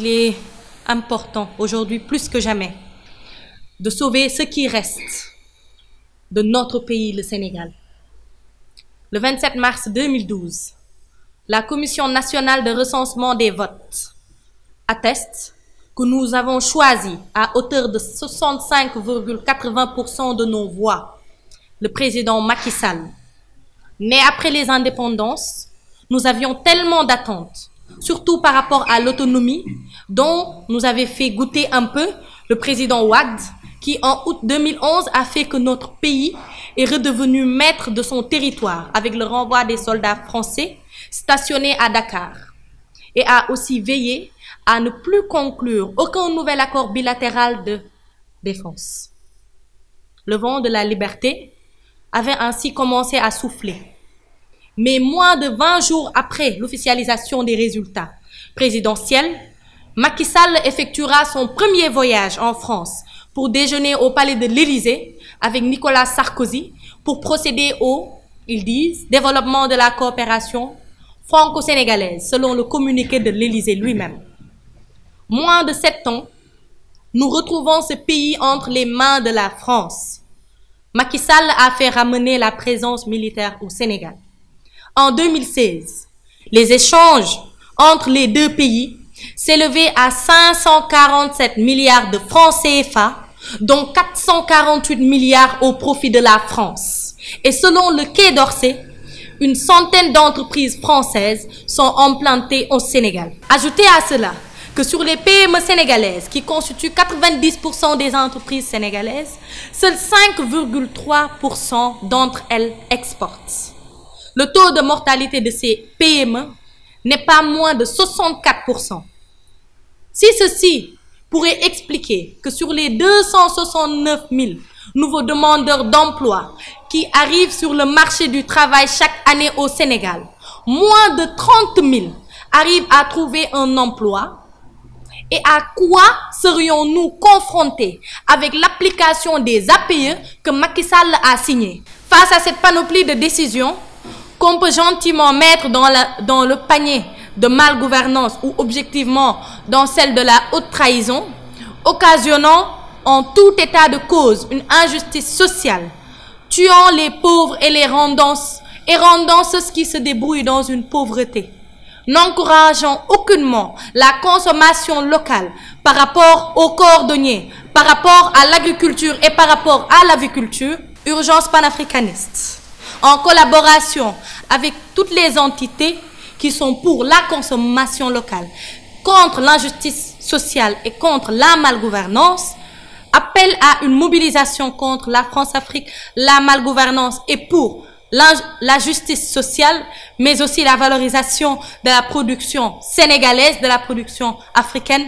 qu'il est important aujourd'hui plus que jamais de sauver ce qui reste de notre pays, le Sénégal. Le 27 mars 2012, la Commission nationale de recensement des votes atteste que nous avons choisi à hauteur de 65,80% de nos voix le président Macky Sall. Mais après les indépendances, nous avions tellement d'attentes, surtout par rapport à l'autonomie dont nous avait fait goûter un peu le président Wade, qui en août 2011 a fait que notre pays est redevenu maître de son territoire avec le renvoi des soldats français stationnés à Dakar, et a aussi veillé à ne plus conclure aucun nouvel accord bilatéral de défense. Le vent de la liberté avait ainsi commencé à souffler. Mais moins de 20 jours après l'officialisation des résultats présidentiels, Macky Sall effectuera son premier voyage en France pour déjeuner au palais de l'Élysée avec Nicolas Sarkozy pour procéder au, ils disent, développement de la coopération franco-sénégalaise, selon le communiqué de l'Élysée lui-même. Moins de 7 ans, nous retrouvons ce pays entre les mains de la France. Macky Sall a fait ramener la présence militaire au Sénégal. En 2016, les échanges entre les deux pays s'élevaient à 547 milliards de francs CFA, dont 448 milliards au profit de la France. Et selon le Quai d'Orsay, une centaine d'entreprises françaises sont implantées au Sénégal. Ajoutez à cela que sur les PME sénégalaises, qui constituent 90% des entreprises sénégalaises, seuls 5,3% d'entre elles exportent. Le taux de mortalité de ces PME n'est pas moins de 64%. Si ceci pourrait expliquer que sur les 269 000 nouveaux demandeurs d'emploi qui arrivent sur le marché du travail chaque année au Sénégal, moins de 30 000 arrivent à trouver un emploi, et à quoi serions-nous confrontés avec l'application des APE que Macky Sall a signées? Face à cette panoplie de décisions qu'on peut gentiment mettre dans le panier de malgouvernance ou objectivement dans celle de la haute trahison, occasionnant en tout état de cause une injustice sociale, tuant les pauvres et les rendant ceux qui se débrouillent dans une pauvreté, n'encourageant aucunement la consommation locale par rapport aux cordonniers, par rapport à l'agriculture et par rapport à l'aviculture, urgence panafricaniste, en collaboration avec toutes les entités qui sont pour la consommation locale, contre l'injustice sociale et contre la malgouvernance, appelle à une mobilisation contre la France-Afrique, la malgouvernance et pour la justice sociale, mais aussi la valorisation de la production sénégalaise, de la production africaine.